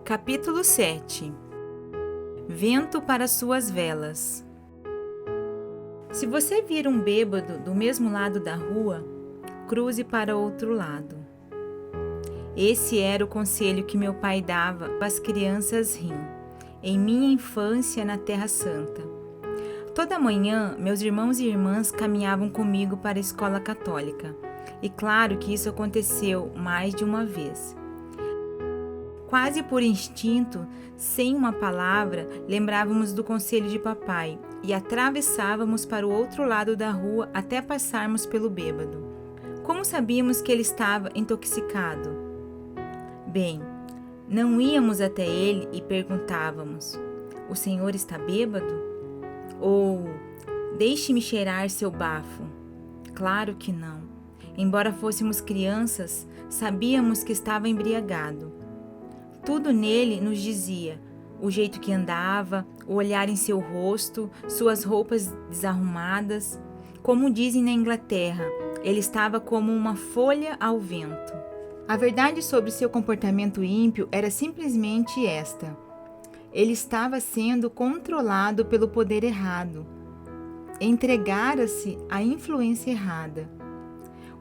Capítulo 7. Vento para suas velas. Se você vir um bêbado do mesmo lado da rua, cruze para outro lado. Esse era o conselho que meu pai dava às crianças Rim, em minha infância na Terra Santa. Toda manhã, meus irmãos e irmãs caminhavam comigo para a escola católica, e claro que isso aconteceu mais de uma vez. Quase por instinto, sem uma palavra, lembrávamos do conselho de papai e atravessávamos para o outro lado da rua até passarmos pelo bêbado. Como sabíamos que ele estava intoxicado? Bem, não íamos até ele e perguntávamos: "O senhor está bêbado?" Ou "Deixe-me cheirar seu bafo." Claro que não. Embora fôssemos crianças, sabíamos que estava embriagado. Tudo nele nos dizia: o jeito que andava, o olhar em seu rosto, suas roupas desarrumadas. Como dizem na Inglaterra, ele estava como uma folha ao vento. A verdade sobre seu comportamento ímpio era simplesmente esta: ele estava sendo controlado pelo poder errado. Entregara-se à influência errada.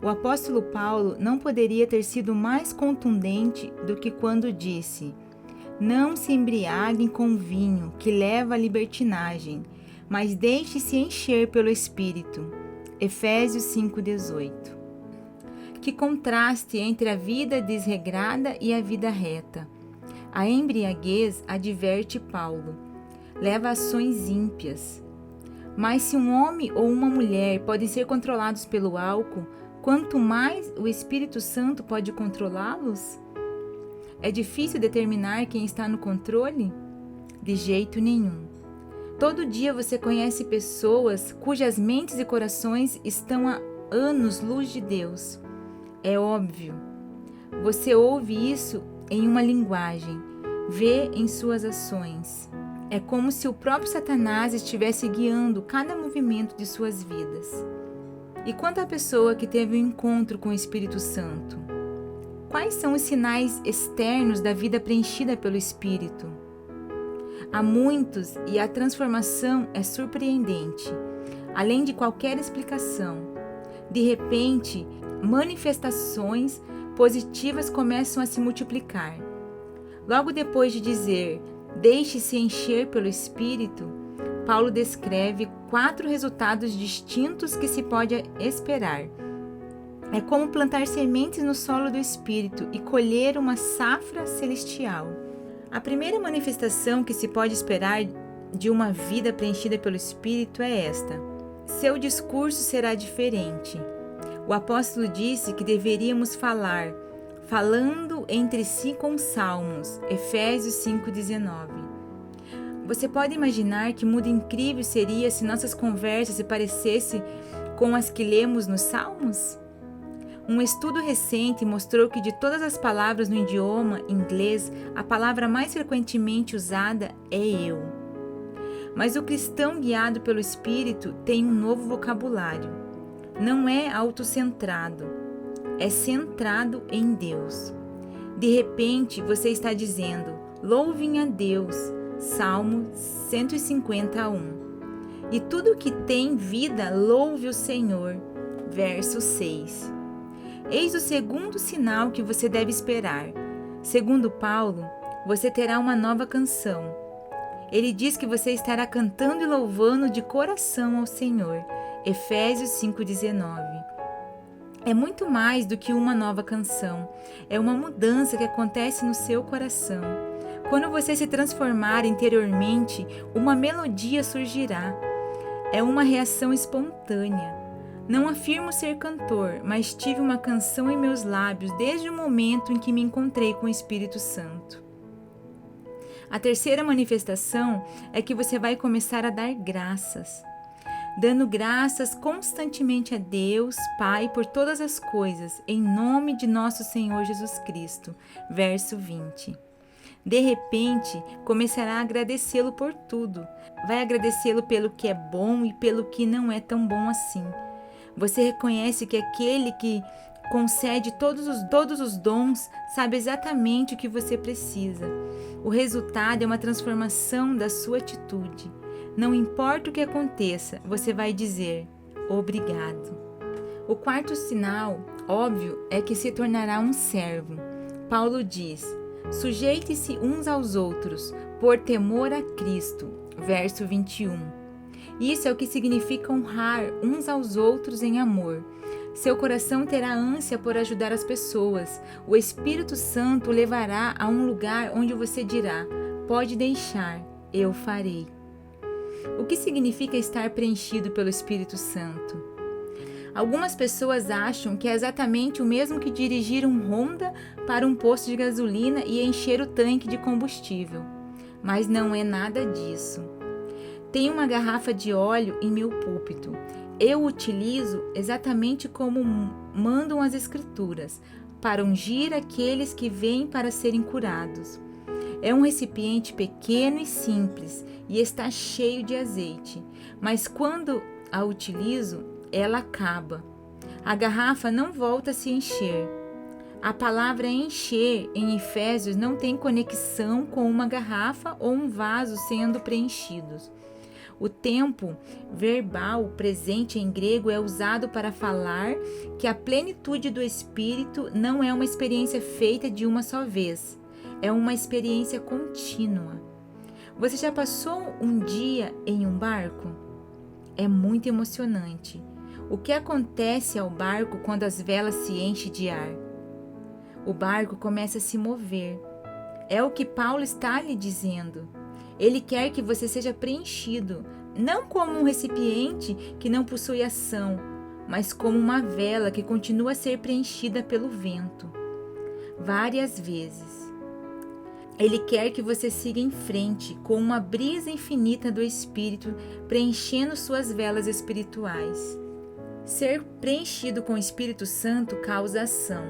O apóstolo Paulo não poderia ter sido mais contundente do que quando disse: "Não se embriaguem com vinho, que leva à libertinagem, mas deixe-se encher pelo Espírito." Efésios 5,18. Que contraste entre a vida desregrada e a vida reta. A embriaguez, adverte Paulo, leva a ações ímpias. Mas se um homem ou uma mulher podem ser controlados pelo álcool, quanto mais o Espírito Santo pode controlá-los? É difícil determinar quem está no controle? De jeito nenhum. Todo dia você conhece pessoas cujas mentes e corações estão a anos-luz de Deus. É óbvio. Você ouve isso em uma linguagem, vê em suas ações. É como se o próprio Satanás estivesse guiando cada movimento de suas vidas. E quanto à pessoa que teve um encontro com o Espírito Santo? Quais são os sinais externos da vida preenchida pelo Espírito? Há muitos e a transformação é surpreendente, além de qualquer explicação. De repente, manifestações positivas começam a se multiplicar. Logo depois de dizer: "Deixe-se encher pelo Espírito", Paulo descreve 4 resultados distintos que se pode esperar. É como plantar sementes no solo do Espírito e colher uma safra celestial. A primeira manifestação que se pode esperar de uma vida preenchida pelo Espírito é esta: seu discurso será diferente. O apóstolo disse que deveríamos falar, falando entre si com salmos, Efésios 5,19. Você pode imaginar que muda incrível seria se nossas conversas se parecessem com as que lemos nos Salmos? Um estudo recente mostrou que de todas as palavras no idioma inglês, a palavra mais frequentemente usada é "eu". Mas o cristão guiado pelo Espírito tem um novo vocabulário. Não é autocentrado, é centrado em Deus. De repente, você está dizendo: "Louvem a Deus", Salmo 151. "E tudo que tem vida, louve o Senhor", verso 6. Eis o segundo sinal que você deve esperar. Segundo Paulo, você terá uma nova canção. Ele diz que você estará cantando e louvando de coração ao Senhor. Efésios 5,19. É muito mais do que uma nova canção. É uma mudança que acontece no seu coração. Quando você se transformar interiormente, uma melodia surgirá. É uma reação espontânea. Não afirmo ser cantor, mas tive uma canção em meus lábios desde o momento em que me encontrei com o Espírito Santo. A terceira manifestação é que você vai começar a dar graças. Dando graças constantemente a Deus, Pai, por todas as coisas, em nome de nosso Senhor Jesus Cristo. Verso 20. De repente, começará a agradecê-lo por tudo. Vai agradecê-lo pelo que é bom e pelo que não é tão bom assim. Você reconhece que aquele que concede todos os dons, sabe exatamente o que você precisa. O resultado é uma transformação da sua atitude. Não importa o que aconteça, você vai dizer obrigado. O quarto sinal, óbvio, é que se tornará um servo. Paulo diz: sujeite-se uns aos outros, por temor a Cristo. Verso 21. Isso é o que significa honrar uns aos outros em amor. Seu coração terá ânsia por ajudar as pessoas. O Espírito Santo o levará a um lugar onde você dirá: pode deixar, eu farei. O que significa estar preenchido pelo Espírito Santo? Algumas pessoas acham que é exatamente o mesmo que dirigir um Honda para um posto de gasolina e encher o tanque de combustível. Mas não é nada disso. Tenho uma garrafa de óleo em meu púlpito. Eu o utilizo exatamente como mandam as Escrituras, para ungir aqueles que vêm para serem curados. É um recipiente pequeno e simples e está cheio de azeite, mas quando a utilizo, ela acaba. A garrafa não volta a se encher. A palavra encher em Efésios não tem conexão com uma garrafa ou um vaso sendo preenchidos. O tempo verbal presente em grego é usado para falar que a plenitude do Espírito não é uma experiência feita de uma só vez, é uma experiência contínua. Você já passou um dia em um barco? É muito emocionante. O que acontece ao barco quando as velas se enchem de ar? O barco começa a se mover. É o que Paulo está lhe dizendo. Ele quer que você seja preenchido, não como um recipiente que não possui ação, mas como uma vela que continua a ser preenchida pelo vento. Várias vezes. Ele quer que você siga em frente com uma brisa infinita do Espírito preenchendo suas velas espirituais. Ser preenchido com o Espírito Santo causa ação.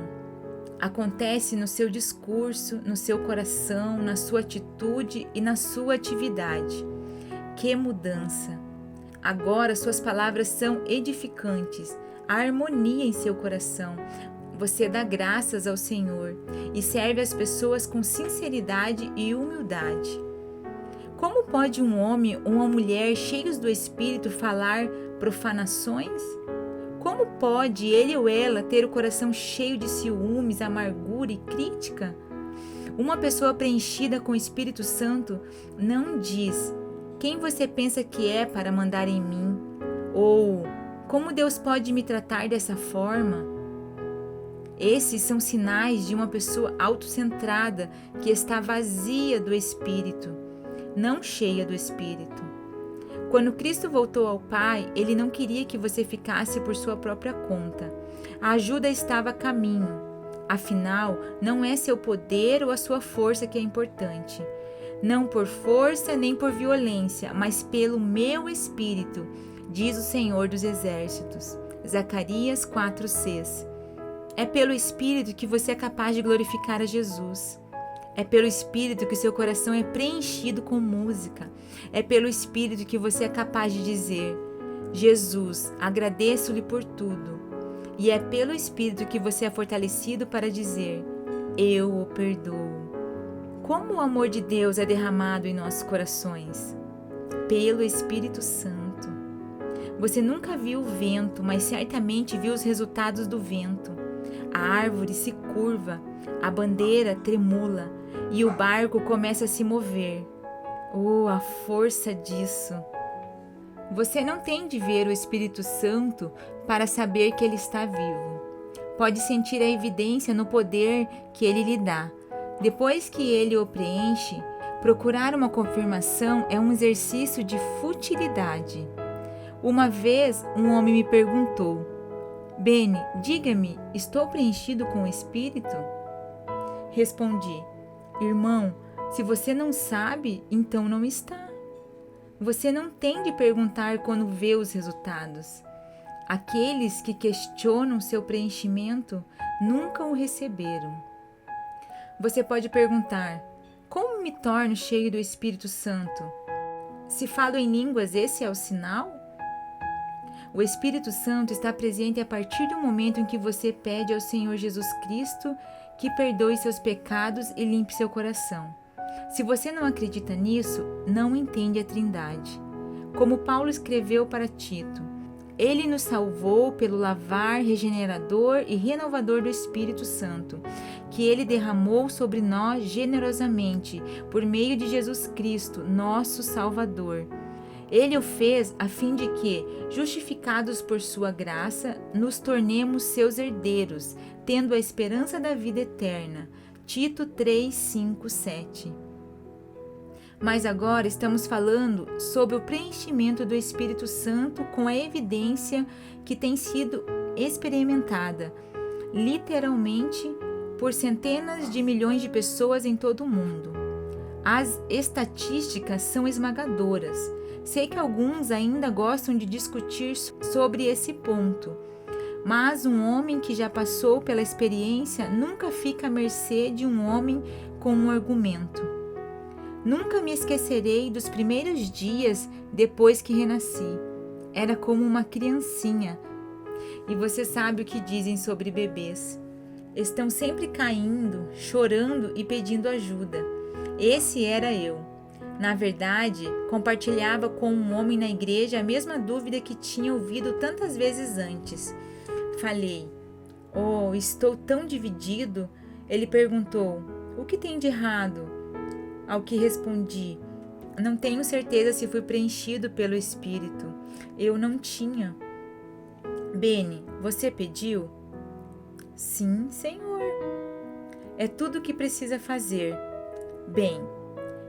Acontece no seu discurso, no seu coração, na sua atitude e na sua atividade. Que mudança! Agora suas palavras são edificantes, há harmonia em seu coração. Você dá graças ao Senhor e serve as pessoas com sinceridade e humildade. Como pode um homem ou uma mulher cheios do Espírito falar profanações? Como pode ele ou ela ter o coração cheio de ciúmes, amargura e crítica? Uma pessoa preenchida com o Espírito Santo não diz: quem você pensa que é para mandar em mim? Ou como Deus pode me tratar dessa forma? Esses são sinais de uma pessoa autocentrada que está vazia do Espírito, não cheia do Espírito. Quando Cristo voltou ao Pai, Ele não queria que você ficasse por sua própria conta. A ajuda estava a caminho. Afinal, não é seu poder ou a sua força que é importante. Não por força nem por violência, mas pelo meu Espírito, diz o Senhor dos Exércitos. Zacarias 4:6. É pelo Espírito que você é capaz de glorificar a Jesus. É pelo Espírito que seu coração é preenchido com música. É pelo Espírito que você é capaz de dizer: Jesus, agradeço-lhe por tudo. E é pelo Espírito que você é fortalecido para dizer: eu o perdoo. Como o amor de Deus é derramado em nossos corações? Pelo Espírito Santo. Você nunca viu o vento, mas certamente viu os resultados do vento. A árvore se curva, a bandeira tremula e o barco começa a se mover. Oh, a força disso! Você não tem de ver o Espírito Santo para saber que ele está vivo. Pode sentir a evidência no poder que ele lhe dá. Depois que ele o preenche, procurar uma confirmação é um exercício de futilidade. Uma vez, um homem me perguntou: Beni, diga-me, estou preenchido com o Espírito? Respondi: irmão, se você não sabe, então não está. Você não tem de perguntar quando vê os resultados. Aqueles que questionam seu preenchimento nunca o receberam. Você pode perguntar: como me torno cheio do Espírito Santo? Se falo em línguas, esse é o sinal? O Espírito Santo está presente a partir do momento em que você pede ao Senhor Jesus Cristo que perdoe seus pecados e limpe seu coração. Se você não acredita nisso, não entende a Trindade. Como Paulo escreveu para Tito, ele nos salvou pelo lavar regenerador e renovador do Espírito Santo, que ele derramou sobre nós generosamente, por meio de Jesus Cristo, nosso Salvador. Ele o fez a fim de que, justificados por sua graça, nos tornemos seus herdeiros, tendo a esperança da vida eterna. Tito 3, 5, 7. Mas agora estamos falando sobre o preenchimento do Espírito Santo com a evidência que tem sido experimentada, literalmente, por centenas de milhões de pessoas em todo o mundo. As estatísticas são esmagadoras. Sei que alguns ainda gostam de discutir sobre esse ponto, mas um homem que já passou pela experiência nunca fica à mercê de um homem com um argumento. Nunca me esquecerei dos primeiros dias depois que renasci. Era como uma criancinha. E você sabe o que dizem sobre bebês. Estão sempre caindo, chorando e pedindo ajuda. Esse era eu. Na verdade, compartilhava com um homem na igreja a mesma dúvida que tinha ouvido tantas vezes antes. Falei: "Oh, estou tão dividido." Ele perguntou: "O que tem de errado?" Ao que respondi: "Não tenho certeza se fui preenchido pelo Espírito. Eu não tinha." "Beni, você pediu?" "Sim, Senhor." "É tudo o que precisa fazer." "Bem,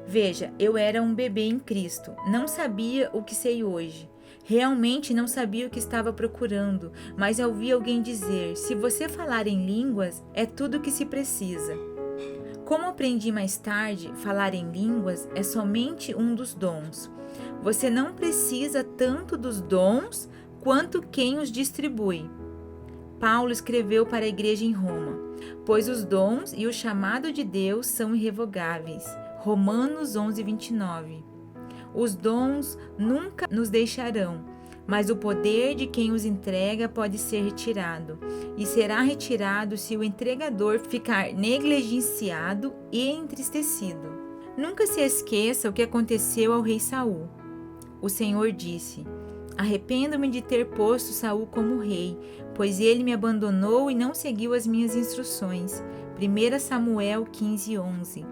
veja, eu era um bebê em Cristo. Não sabia o que sei hoje. Realmente não sabia o que estava procurando, mas ouvi alguém dizer: se você falar em línguas, é tudo o que se precisa. Como aprendi mais tarde, falar em línguas é somente um dos dons. Você não precisa tanto dos dons quanto quem os distribui. Paulo escreveu para a igreja em Roma: pois os dons e o chamado de Deus são irrevogáveis. Romanos 11, 29. Os dons nunca nos deixarão, mas o poder de quem os entrega pode ser retirado, e será retirado se o entregador ficar negligenciado e entristecido. Nunca se esqueça o que aconteceu ao rei Saul. O Senhor disse: arrependo-me de ter posto Saul como rei, pois ele me abandonou e não seguiu as minhas instruções. 1 Samuel 15, 11.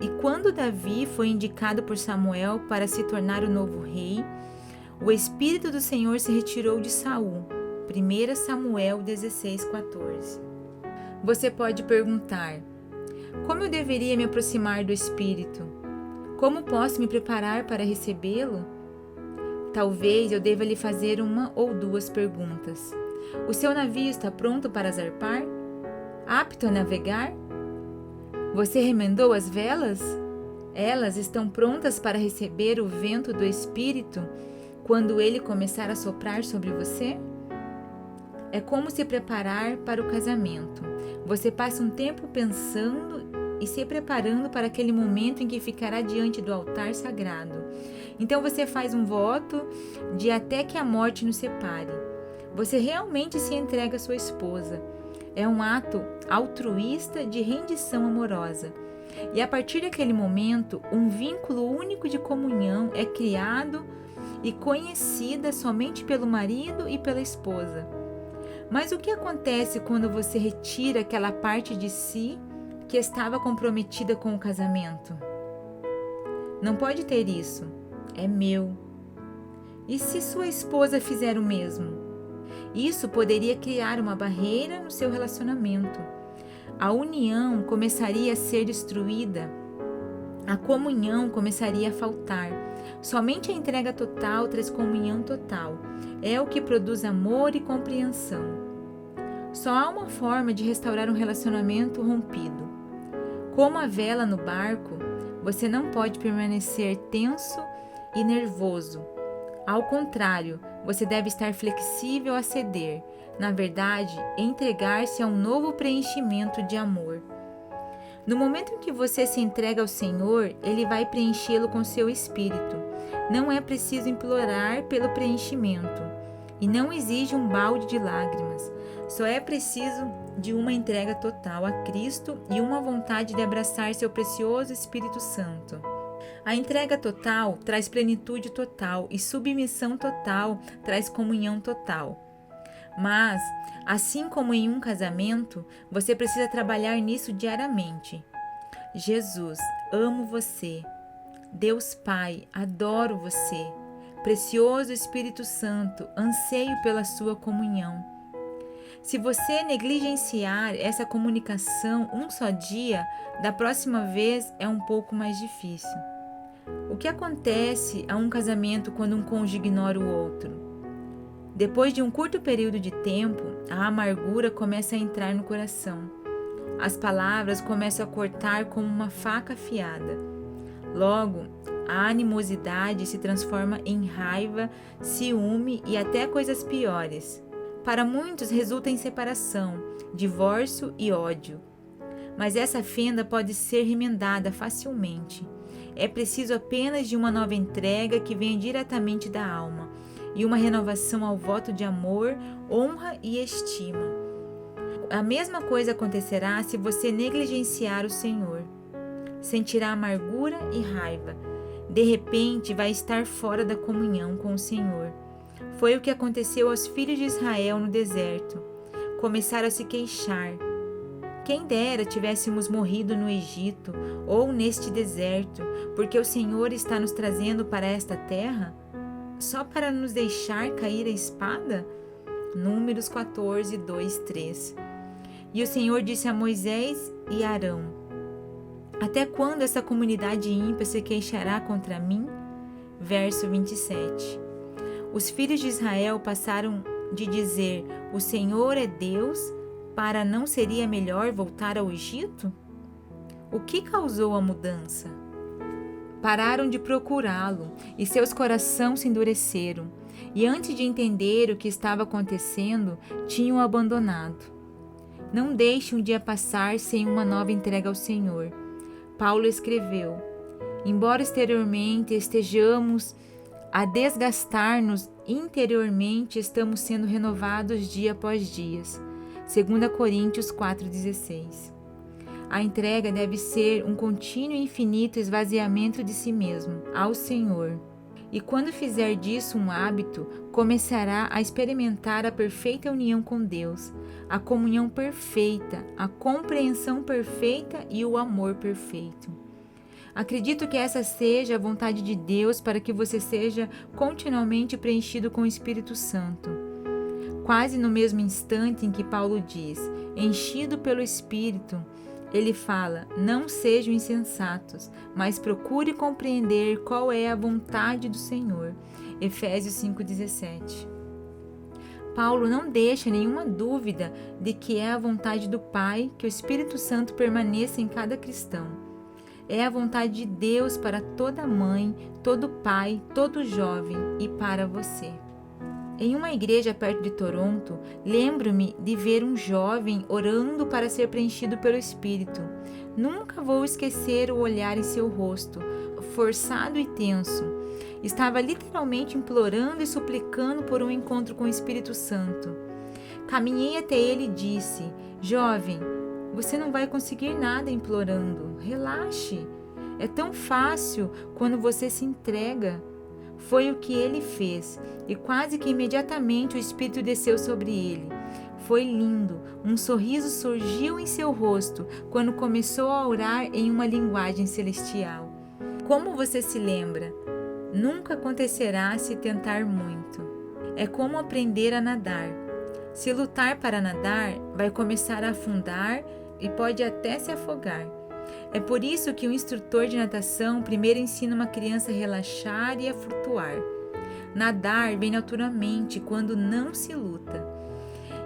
E quando Davi foi indicado por Samuel para se tornar o novo rei, o Espírito do Senhor se retirou de Saul. 1 Samuel 16, 14. Você pode perguntar: como eu deveria me aproximar do Espírito? Como posso me preparar para recebê-lo? Talvez eu deva lhe fazer uma ou duas perguntas. O seu navio está pronto para zarpar? Apto a navegar? Você remendou as velas? Elas estão prontas para receber o vento do Espírito quando ele começar a soprar sobre você? É como se preparar para o casamento. Você passa um tempo pensando e se preparando para aquele momento em que ficará diante do altar sagrado. Então você faz um voto de até que a morte nos separe. Você realmente se entrega à sua esposa. É um ato altruísta de rendição amorosa. E a partir daquele momento, um vínculo único de comunhão é criado e conhecida somente pelo marido e pela esposa. Mas o que acontece quando você retira aquela parte de si que estava comprometida com o casamento? Não pode ter isso. É meu. E se sua esposa fizer o mesmo? Isso poderia criar uma barreira no seu relacionamento. A união começaria a ser destruída. A comunhão começaria a faltar. Somente a entrega total traz comunhão total. É o que produz amor e compreensão. Só há uma forma de restaurar um relacionamento rompido. Como a vela no barco, você não pode permanecer tenso e nervoso. Ao contrário, você deve estar flexível a ceder. Na verdade, entregar-se a um novo preenchimento de amor. No momento em que você se entrega ao Senhor, Ele vai preenchê-lo com seu espírito. Não é preciso implorar pelo preenchimento. e não exige um balde de lágrimas. Só é preciso de uma entrega total a Cristo e uma vontade de abraçar seu precioso Espírito Santo. A entrega total traz plenitude total e submissão total traz comunhão total. Mas, assim como em um casamento, você precisa trabalhar nisso diariamente. Jesus, amo você. Deus Pai, adoro você. Precioso Espírito Santo, anseio pela sua comunhão. Se você negligenciar essa comunicação um só dia, da próxima vez é um pouco mais difícil. O que acontece a um casamento quando um cônjuge ignora o outro? Depois de um curto período de tempo, a amargura começa a entrar no coração. As palavras começam a cortar como uma faca afiada. Logo, a animosidade se transforma em raiva, ciúme e até coisas piores. Para muitos resulta em separação, divórcio e ódio. Mas essa fenda pode ser remendada facilmente. É preciso apenas de uma nova entrega que venha diretamente da alma e uma renovação ao voto de amor, honra e estima. A mesma coisa acontecerá se você negligenciar o Senhor. Sentirá amargura e raiva. De repente, vai estar fora da comunhão com o Senhor. Foi o que aconteceu aos filhos de Israel no deserto. Começaram a se queixar. Quem dera tivéssemos morrido no Egito ou neste deserto, porque o Senhor está nos trazendo para esta terra? Só para nos deixar cair a espada? Números 14, 2, 3. E o Senhor disse a Moisés e Arão: até quando essa comunidade ímpia se queixará contra mim? Verso 27. Os filhos de Israel passaram de dizer: o Senhor é Deus, para não seria melhor voltar ao Egito? O que causou a mudança? Pararam de procurá-lo e seus corações se endureceram, e antes de entender o que estava acontecendo, tinham abandonado. Não deixe um dia passar sem uma nova entrega ao Senhor. Paulo escreveu: embora exteriormente estejamos a desgastar-nos, interiormente estamos sendo renovados dia após dia. 2 Coríntios 4,16. A entrega deve ser um contínuo e infinito esvaziamento de si mesmo ao Senhor. E quando fizer disso um hábito, começará a experimentar a perfeita união com Deus, a comunhão perfeita, a compreensão perfeita e o amor perfeito. Acredito que essa seja a vontade de Deus para que você seja continuamente preenchido com o Espírito Santo. Quase no mesmo instante em que Paulo diz, enchido pelo Espírito, ele fala, não sejam insensatos, mas procure compreender qual é a vontade do Senhor. Efésios 5,17. Paulo não deixa nenhuma dúvida de que é a vontade do Pai que o Espírito Santo permaneça em cada cristão. É a vontade de Deus para toda mãe, todo pai, todo jovem e para você. Em uma igreja perto de Toronto, lembro-me de ver um jovem orando para ser preenchido pelo Espírito. Nunca vou esquecer o olhar em seu rosto, forçado e tenso. Estava literalmente implorando e suplicando por um encontro com o Espírito Santo. Caminhei até ele e disse: jovem, você não vai conseguir nada implorando. Relaxe. É tão fácil quando você se entrega. Foi o que ele fez, e quase que imediatamente o Espírito desceu sobre ele. Foi lindo, um sorriso surgiu em seu rosto quando começou a orar em uma linguagem celestial. Como você se lembra? Nunca acontecerá se tentar muito. É como aprender a nadar. Se lutar para nadar, vai começar a afundar e pode até se afogar. É por isso que o instrutor de natação primeiro ensina uma criança a relaxar e a flutuar. Nadar vem naturalmente quando não se luta.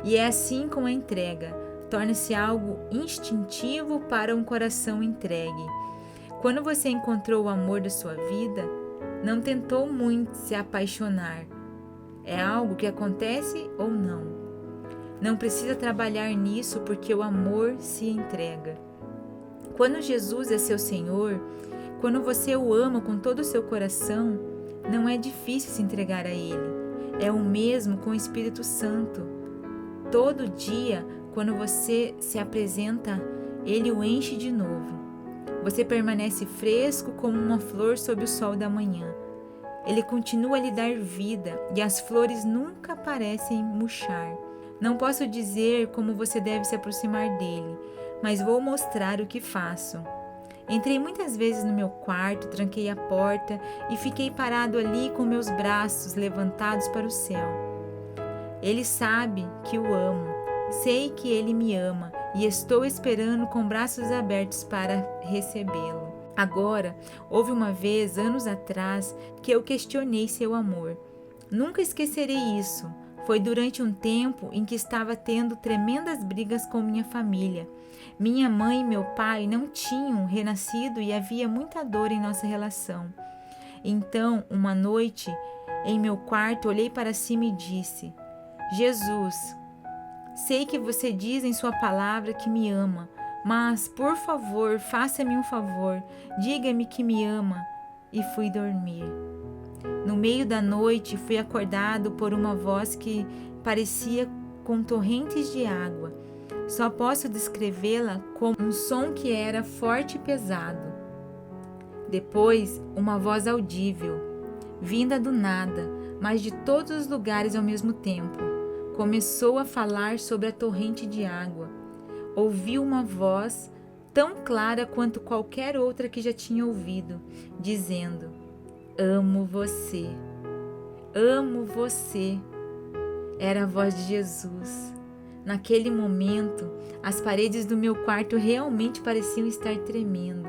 E é assim com a entrega, torna-se algo instintivo para um coração entregue. Quando você encontrou o amor da sua vida, não tentou muito se apaixonar. É algo que acontece ou não. Não precisa trabalhar nisso porque o amor se entrega. Quando Jesus é seu Senhor, quando você o ama com todo o seu coração, não é difícil se entregar a Ele. É o mesmo com o Espírito Santo. Todo dia, quando você se apresenta, Ele o enche de novo. Você permanece fresco como uma flor sob o sol da manhã. Ele continua a lhe dar vida e as flores nunca parecem murchar. Não posso dizer como você deve se aproximar dele, mas vou mostrar o que faço. Entrei muitas vezes no meu quarto, tranquei a porta e fiquei parado ali com meus braços levantados para o céu. Ele sabe que o amo, sei que ele me ama e estou esperando com braços abertos para recebê-lo. Agora, houve uma vez, anos atrás, que eu questionei seu amor. Nunca esquecerei isso. Foi durante um tempo em que estava tendo tremendas brigas com minha família. Minha mãe e meu pai não tinham renascido e havia muita dor em nossa relação. Então, uma noite, em meu quarto, olhei para cima e disse: Jesus, sei que você diz em sua palavra que me ama, mas, por favor, faça-me um favor, diga-me que me ama. E fui dormir. No meio da noite, fui acordado por uma voz que parecia com torrentes de água. Só posso descrevê-la como um som que era forte e pesado. Depois, uma voz audível, vinda do nada, mas de todos os lugares ao mesmo tempo, começou a falar sobre a torrente de água. Ouvi uma voz tão clara quanto qualquer outra que já tinha ouvido, dizendo: amo você, amo você. Era a voz de Jesus. Naquele momento, as paredes do meu quarto realmente pareciam estar tremendo.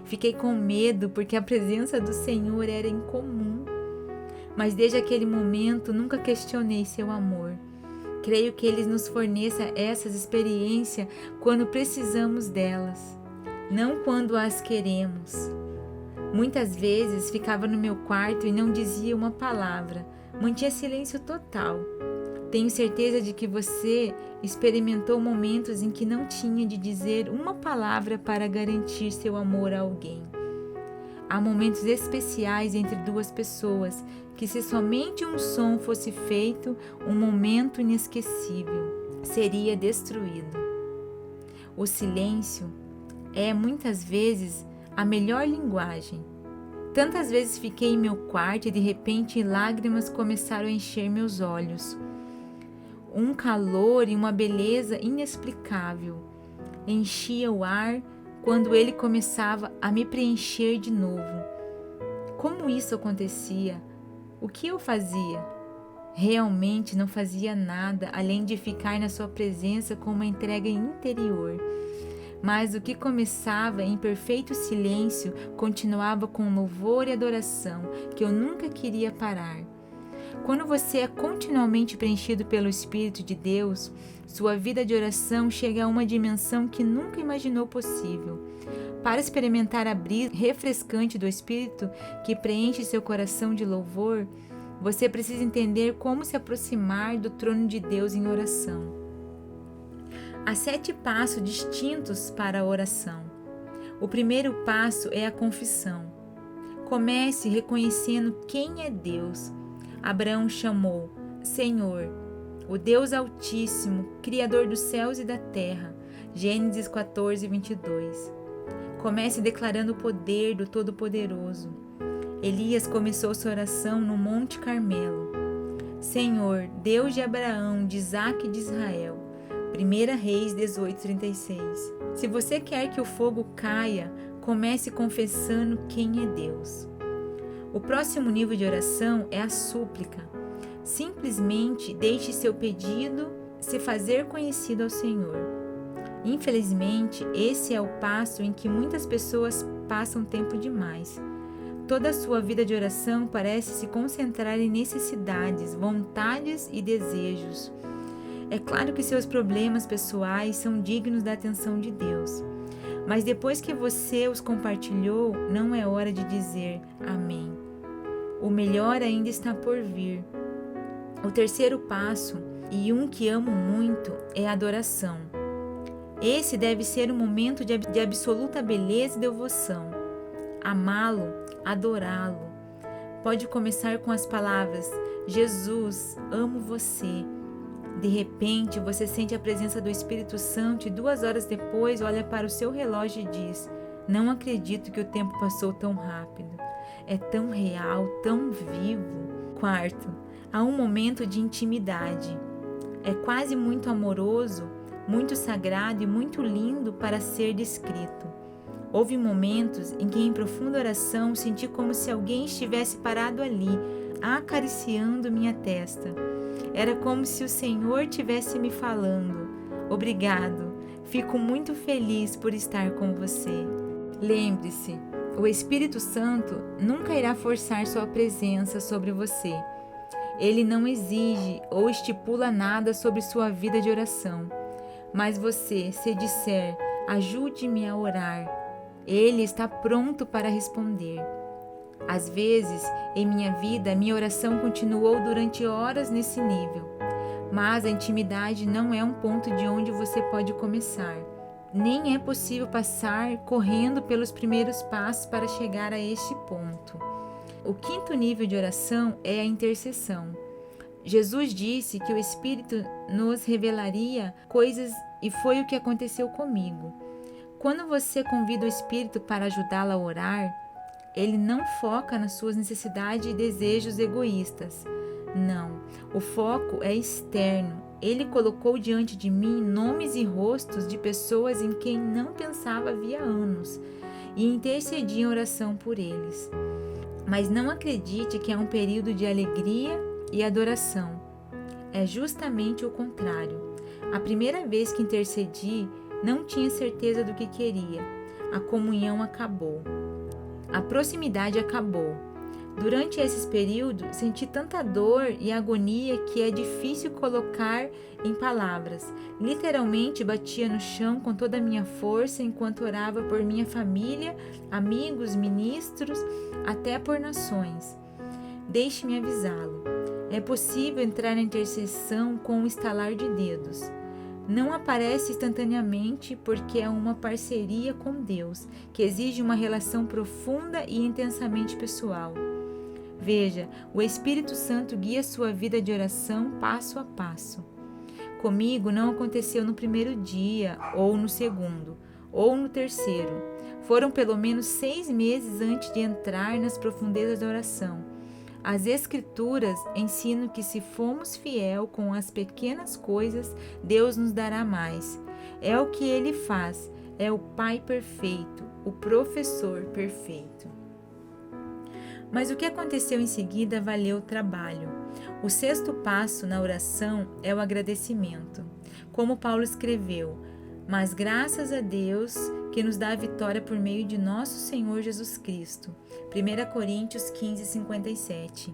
Fiquei com medo porque a presença do Senhor era incomum. Mas desde aquele momento nunca questionei seu amor. Creio que Ele nos forneça essas experiências quando precisamos delas, não quando as queremos. Muitas vezes ficava no meu quarto e não dizia uma palavra, mantinha silêncio total. Tenho certeza de que você experimentou momentos em que não tinha de dizer uma palavra para garantir seu amor a alguém. Há momentos especiais entre duas pessoas que, se somente um som fosse feito, um momento inesquecível seria destruído. O silêncio é, muitas vezes, a melhor linguagem. Tantas vezes fiquei em meu quarto e de repente lágrimas começaram a encher meus olhos. Um calor e uma beleza inexplicável enchia o ar quando ele começava a me preencher de novo. Como isso acontecia? O que eu fazia? Realmente não fazia nada além de ficar na sua presença com uma entrega interior. Mas o que começava em perfeito silêncio continuava com louvor e adoração que eu nunca queria parar. Quando você é continuamente preenchido pelo Espírito de Deus, sua vida de oração chega a uma dimensão que nunca imaginou possível. Para experimentar a brisa refrescante do Espírito que preenche seu coração de louvor, você precisa entender como se aproximar do trono de Deus em oração. Há 7 passos distintos para a oração. O primeiro passo é a confissão. Comece reconhecendo quem é Deus. Abraão chamou: Senhor, o Deus Altíssimo, Criador dos céus e da terra. Gênesis 14, 22. Comece declarando o poder do Todo-Poderoso. Elias começou sua oração no Monte Carmelo. Senhor, Deus de Abraão, de Isaque e de Israel. 1 Reis 18:36. Se você quer que o fogo caia, comece confessando quem é Deus. O próximo nível de oração é a súplica. Simplesmente deixe seu pedido se fazer conhecido ao Senhor. Infelizmente, esse é o passo em que muitas pessoas passam tempo demais. Toda a sua vida de oração parece se concentrar em necessidades, vontades e desejos. É claro que seus problemas pessoais são dignos da atenção de Deus. Mas depois que você os compartilhou, não é hora de dizer amém. O melhor ainda está por vir. O terceiro passo, e um que amo muito, é a adoração. Esse deve ser um momento de absoluta beleza e devoção. Amá-lo, adorá-lo. Pode começar com as palavras: Jesus, amo você. De repente, você sente a presença do Espírito Santo e 2 horas depois olha para o seu relógio e diz: não acredito que o tempo passou tão rápido. É tão real, tão vivo. Quarto, há um momento de intimidade. É quase muito amoroso, muito sagrado e muito lindo para ser descrito. Houve momentos em que, em profunda oração, senti como se alguém estivesse parado ali, acariciando minha testa. Era como se o Senhor estivesse me falando: obrigado, fico muito feliz por estar com você. Lembre-se, o Espírito Santo nunca irá forçar sua presença sobre você. Ele não exige ou estipula nada sobre sua vida de oração. Mas você, se disser, ajude-me a orar, Ele está pronto para responder. Às vezes, em minha vida, minha oração continuou durante horas nesse nível. Mas a intimidade não é um ponto de onde você pode começar. Nem é possível passar correndo pelos primeiros passos para chegar a este ponto. O 5º nível de oração é a intercessão. Jesus disse que o Espírito nos revelaria coisas e foi o que aconteceu comigo. Quando você convida o Espírito para ajudá-lo a orar, ele não foca nas suas necessidades e desejos egoístas. Não, o foco é externo. Ele colocou diante de mim nomes e rostos de pessoas em quem não pensava havia anos e intercedi em oração por eles. Mas não acredite que é um período de alegria e adoração. É justamente o contrário. A primeira vez que intercedi, não tinha certeza do que queria. A comunhão acabou. A proximidade acabou. Durante esses períodos, senti tanta dor e agonia que é difícil colocar em palavras. Literalmente batia no chão com toda a minha força enquanto orava por minha família, amigos, ministros, até por nações. Deixe-me avisá-lo. É possível entrar na intercessão com um estalar de dedos. Não aparece instantaneamente porque é uma parceria com Deus, que exige uma relação profunda e intensamente pessoal. Veja, o Espírito Santo guia sua vida de oração passo a passo. Comigo não aconteceu no primeiro dia, ou no segundo, ou no terceiro. Foram pelo menos 6 meses antes de entrar nas profundezas da oração. As Escrituras ensinam que se formos fiel com as pequenas coisas, Deus nos dará mais. É o que Ele faz, é o Pai perfeito, o professor perfeito. Mas o que aconteceu em seguida valeu o trabalho. O 6º passo na oração é o agradecimento. Como Paulo escreveu: mas graças a Deus que nos dá a vitória por meio de nosso Senhor Jesus Cristo. 1 Coríntios 15:57.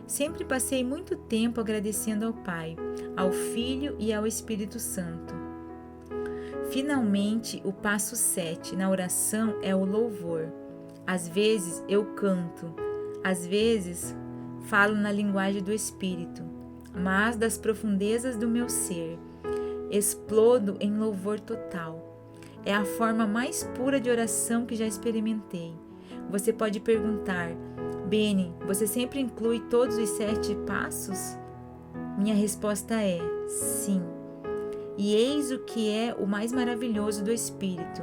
Sempre passei muito tempo agradecendo ao Pai, ao Filho e ao Espírito Santo. Finalmente, o passo 7 na oração é o louvor. Às vezes eu canto, às vezes falo na linguagem do Espírito, mas das profundezas do meu ser, explodo em louvor total. É a forma mais pura de oração que já experimentei. Você pode perguntar: Beni, você sempre inclui todos os 7 passos? Minha resposta é sim. E eis o que é o mais maravilhoso do Espírito.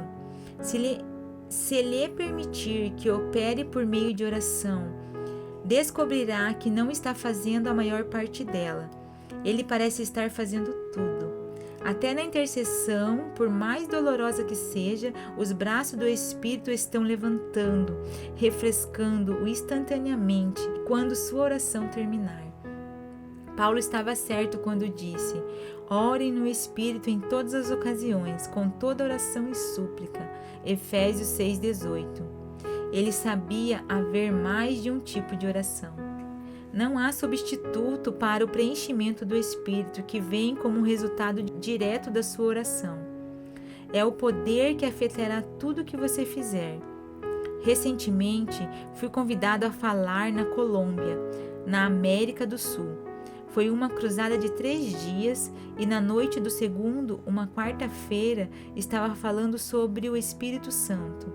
Se lhe permitir que opere por meio de oração, descobrirá que não está fazendo a maior parte dela. Ele parece estar fazendo tudo. Até na intercessão, por mais dolorosa que seja, os braços do Espírito estão levantando, refrescando-o instantaneamente quando sua oração terminar. Paulo estava certo quando disse: orem no Espírito em todas as ocasiões, com toda oração e súplica. Efésios 6,18. Ele sabia haver mais de um tipo de oração. Não há substituto para o preenchimento do Espírito que vem como um resultado direto da sua oração. É o poder que afetará tudo o que você fizer. Recentemente, fui convidado a falar na Colômbia, na América do Sul. Foi uma cruzada de 3 dias e na noite do segundo, uma quarta-feira, estava falando sobre o Espírito Santo.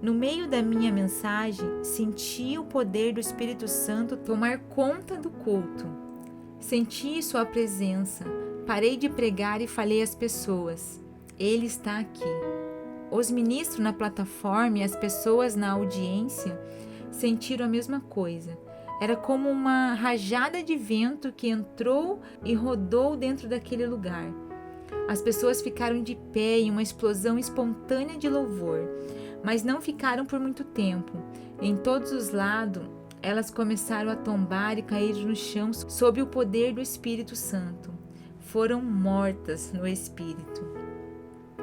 No meio da minha mensagem, senti o poder do Espírito Santo tomar conta do culto. Senti sua presença. Parei de pregar e falei às pessoas: Ele está aqui. Os ministros na plataforma e as pessoas na audiência sentiram a mesma coisa. Era como uma rajada de vento que entrou e rodou dentro daquele lugar. As pessoas ficaram de pé em uma explosão espontânea de louvor, mas não ficaram por muito tempo. Em todos os lados, elas começaram a tombar e cair no chão sob o poder do Espírito Santo. Foram mortas no Espírito.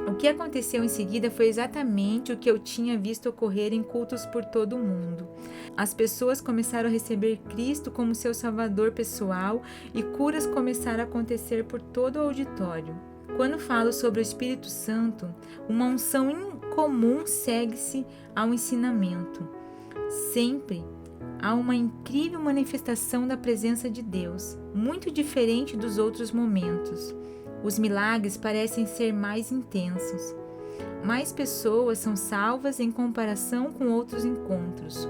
O que aconteceu em seguida foi exatamente o que eu tinha visto ocorrer em cultos por todo o mundo. As pessoas começaram a receber Cristo como seu Salvador pessoal e curas começaram a acontecer por todo o auditório. Quando falo sobre o Espírito Santo, uma unção incomum segue-se ao ensinamento. Sempre há uma incrível manifestação da presença de Deus, muito diferente dos outros momentos. Os milagres parecem ser mais intensos. Mais pessoas são salvas em comparação com outros encontros.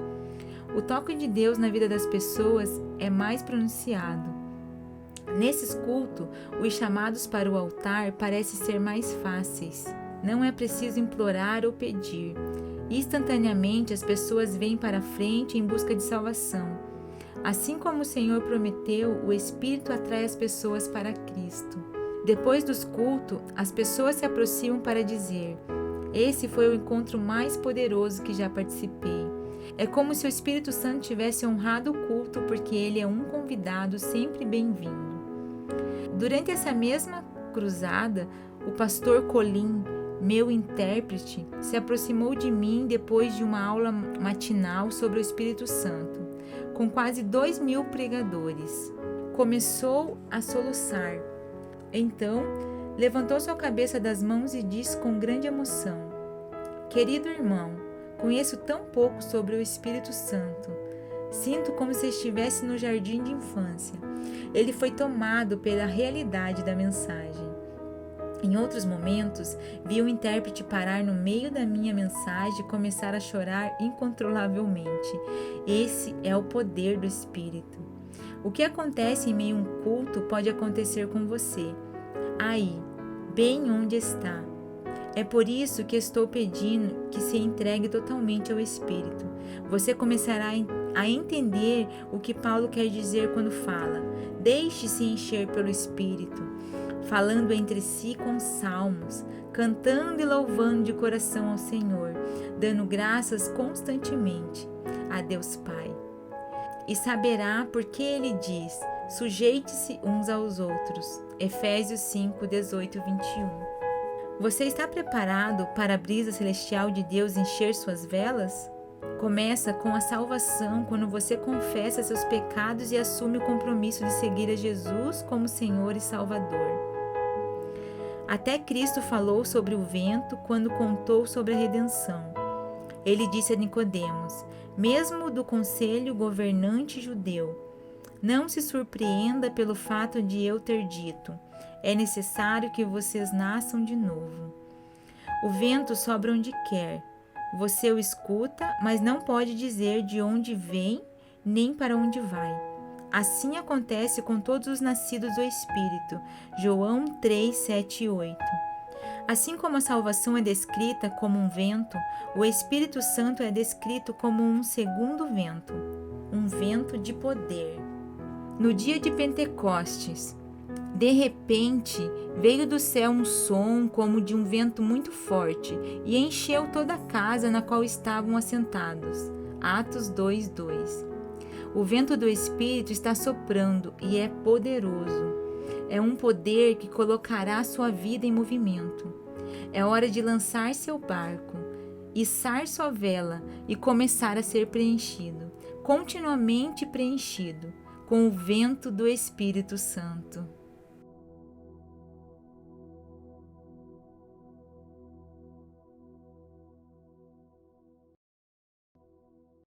O toque de Deus na vida das pessoas é mais pronunciado. Nesses cultos, os chamados para o altar parecem ser mais fáceis. Não é preciso implorar ou pedir. Instantaneamente, as pessoas vêm para a frente em busca de salvação. Assim como o Senhor prometeu, o Espírito atrai as pessoas para Cristo. Depois dos cultos, as pessoas se aproximam para dizer: esse foi o encontro mais poderoso que já participei. É como se o Espírito Santo tivesse honrado o culto, porque ele é um convidado sempre bem-vindo. Durante essa mesma cruzada, o pastor Colin, meu intérprete, se aproximou de mim depois de uma aula matinal sobre o Espírito Santo, com quase 2.000 pregadores. Começou a soluçar. Então, levantou sua cabeça das mãos e disse com grande emoção: Querido irmão, conheço tão pouco sobre o Espírito Santo. Sinto como se estivesse no jardim de infância. Ele foi tomado pela realidade da mensagem. Em outros momentos, vi o intérprete parar no meio da minha mensagem e começar a chorar incontrolavelmente. Esse é o poder do Espírito. O que acontece em meio a um culto pode acontecer com você, aí, bem onde está. É por isso que estou pedindo que se entregue totalmente ao Espírito. Você começará a entender o que Paulo quer dizer quando fala: deixe-se encher pelo Espírito, falando entre si com salmos, cantando e louvando de coração ao Senhor, dando graças constantemente a Deus Pai. E saberá porque ele diz: sujeite-se uns aos outros. Efésios 5, 18 e 21. Você está preparado para a brisa celestial de Deus encher suas velas? Começa com a salvação quando você confessa seus pecados e assume o compromisso de seguir a Jesus como Senhor e Salvador. Até Cristo falou sobre o vento quando contou sobre a redenção. Ele disse a Nicodemos, mesmo do conselho governante judeu: não se surpreenda pelo fato de eu ter dito: é necessário que vocês nasçam de novo. O vento sopra onde quer. Você o escuta, mas não pode dizer de onde vem nem para onde vai. Assim acontece com todos os nascidos do Espírito. João 3, 7 e 8. Assim como a salvação é descrita como um vento, o Espírito Santo é descrito como um segundo vento, um vento de poder. No dia de Pentecostes, de repente, veio do céu um som como de um vento muito forte e encheu toda a casa na qual estavam assentados. Atos 2:2. O vento do Espírito está soprando e é poderoso. É um poder que colocará sua vida em movimento. É hora de lançar seu barco, içar sua vela e começar a ser preenchido, continuamente preenchido, com o vento do Espírito Santo.